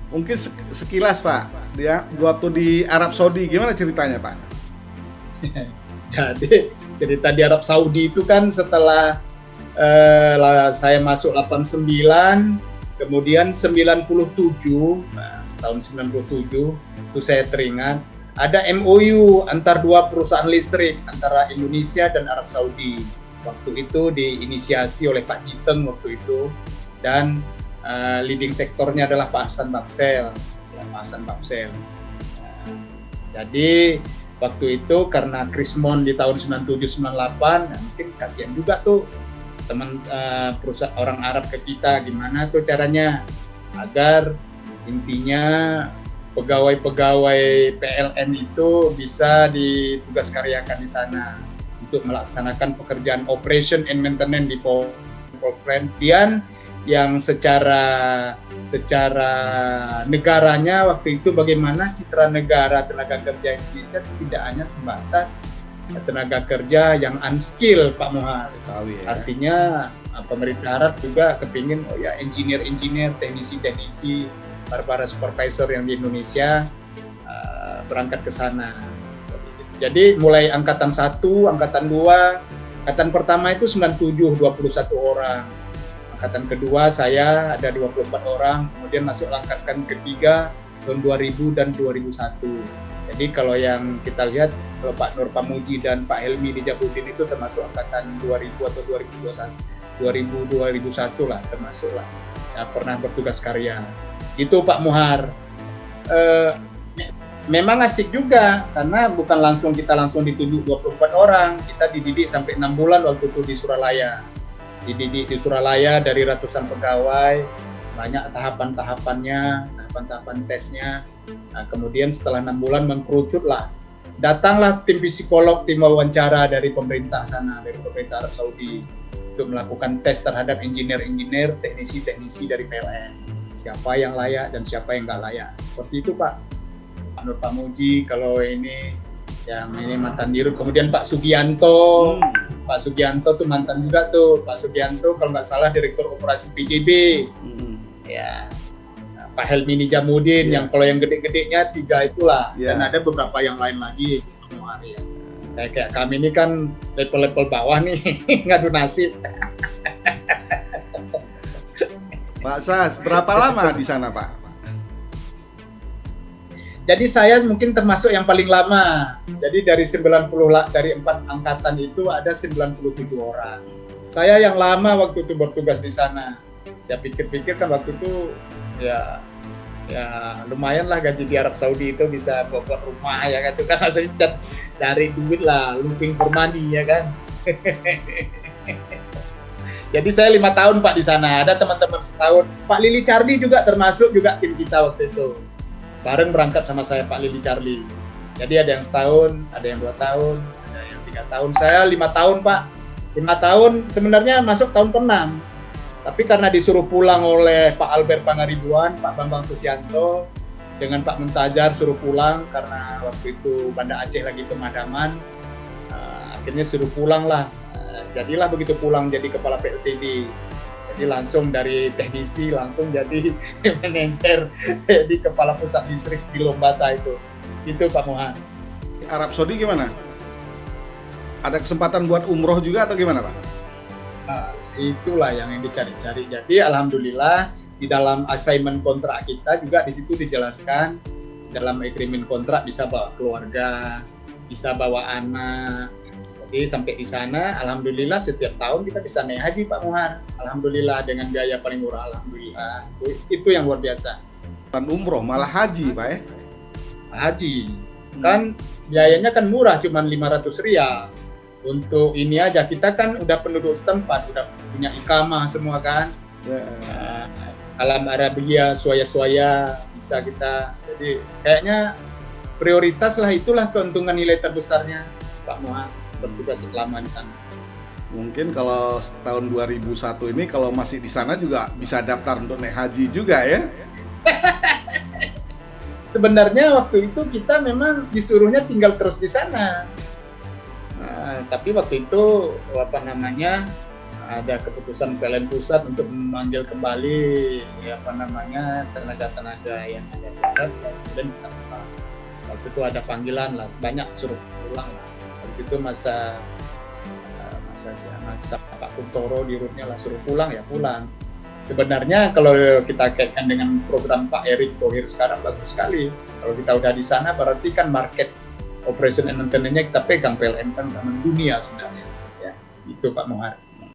Mungkin sekilas Pak, dia waktu di Arab Saudi gimana ceritanya Pak? Jadi cerita di Arab Saudi itu kan setelah saya masuk 89, kemudian 97, nah, setahun 97 itu saya teringat ada MOU antar dua perusahaan listrik antara Indonesia dan Arab Saudi. Waktu itu diinisiasi oleh Pak Jiteng waktu itu, dan leading sektornya adalah Pak Hasan Baksel. Ya, Pak Hasan Baksel. Jadi waktu itu karena Krismon di tahun 97-98, nah, mungkin kasihan juga tuh teman perusahaan orang Arab ke kita, gimana tuh caranya agar intinya pegawai-pegawai PLN itu bisa ditugas karyakan di sana untuk melaksanakan pekerjaan operation and maintenance di power plant yang secara negaranya waktu itu bagaimana citra negara tenaga kerja Indonesia tidak hanya sebatas tenaga kerja yang unskill Pak Mohar. Ya. Artinya pemerintah Arab juga kepingin engineer-engineer, teknisi-teknisi, para supervisor yang di Indonesia berangkat ke sana. Jadi mulai angkatan 1, angkatan 2, angkatan pertama itu 97, 21 orang. Angkatan kedua saya ada 24 orang, kemudian masuk angkatan ketiga tahun 2000 dan 2001. Jadi kalau yang kita lihat, kalau Pak Nur Pamuji dan Pak Helmi Nijamuddin itu termasuk angkatan 2000 atau 2001 lah, termasuk lah. Ya, pernah bertugas karya. Itu Pak Mohar. Memang asik juga, karena bukan kita langsung ditunjuk 24 orang. Kita dididik sampai 6 bulan waktu itu di Suralaya. Dididik di Suralaya dari ratusan pegawai, banyak tahapan-tahapannya, tahapan tesnya. Nah, kemudian setelah 6 bulan mengkerucutlah, datanglah tim psikolog, tim wawancara dari pemerintah sana, dari pemerintah Arab Saudi, untuk melakukan tes terhadap engineer-engineer, teknisi-teknisi dari PLN. Siapa yang layak dan siapa yang nggak layak. Seperti itu Pak. Pak Nur Pamuji, kalau ini yang ini mantan dirut. Kemudian Pak Sugianto, Pak Sugianto tuh mantan juga tuh. Pak Sugianto kalau nggak salah direktur operasi PJB. Ya. Pak Helmi Nijamuddin, yang kalau yang gede-gedenya 3 itulah, dan ada beberapa yang lain lagi. Kayak kami ini kan level-level bawah nih, ngadu nasib. Pak Sas, berapa lama di sana Pak? Jadi saya mungkin termasuk yang paling lama. Jadi dari 4 angkatan itu ada 97 orang. Saya yang lama waktu itu bertugas di sana. Saya pikir-pikir kan waktu itu ya lumayan lah gaji di Arab Saudi itu bisa buat rumah ya kan, itu kan hasilnya cari duit lah, looking for money ya kan. Jadi saya 5 tahun Pak di sana, ada teman-teman setahun. Pak Lili Charlie juga termasuk juga tim kita waktu itu, bareng berangkat sama saya Pak Lili Charlie. Jadi ada yang setahun, ada yang 2 tahun, ada yang 3 tahun. Saya 5 tahun Pak, 5 tahun sebenarnya masuk tahun ke-6. Tapi karena disuruh pulang oleh Pak Albert Pangaribuan, Pak Bambang Susianto, dengan Pak Muntajar suruh pulang karena waktu itu Banda Aceh lagi pemadaman, akhirnya suruh pulang lah. Jadilah begitu pulang jadi kepala PLTD. Jadi langsung dari teknisi langsung jadi manajer, jadi kepala pusat listrik di Lombata itu. Itu Pak Mohan. Arab Saudi gimana? Ada kesempatan buat umroh juga atau gimana Pak? Itulah yang dicari-cari. Jadi alhamdulillah di dalam assignment kontrak kita juga di situ dijelaskan dalam agreement kontrak bisa bawa keluarga, bisa bawa anak. Jadi sampai di sana alhamdulillah setiap tahun kita bisa naik haji Pak Mohar. Alhamdulillah dengan biaya paling murah, alhamdulillah. Itu yang luar biasa. Bukan umroh malah haji Pak ya? Haji. Kan biayanya kan murah, cuma 500 riyal. Untuk ini aja kita kan udah penduduk setempat, udah punya ikamah semua kan. Alam Arabia, suaya-suaya bisa kita. Jadi kayaknya prioritas lah, itulah keuntungan nilai terbesarnya Pak Mohar bertugas lama di sana. Mungkin kalau tahun 2001 ini kalau masih di sana juga bisa daftar untuk naik haji juga ya? Sebenarnya waktu itu kita memang disuruhnya tinggal terus di sana. Tapi waktu itu ada keputusan PLN pusat untuk memanggil kembali tenaga-tenaga yang ada di pusat, kemudian kita pulang. Waktu itu ada panggilan lah, banyak suruh pulang lah. Waktu itu masa Pak Kuntoro di rootnya lah suruh pulang ya pulang. Sebenarnya kalau kita kaitkan dengan program Pak Erick Thohir sekarang bagus sekali. Kalau kita udah di sana berarti kan market operation and maintenance-nya kita pegang, PLN kan udah mendunia sebenarnya. Ya, itu Pak Mohar.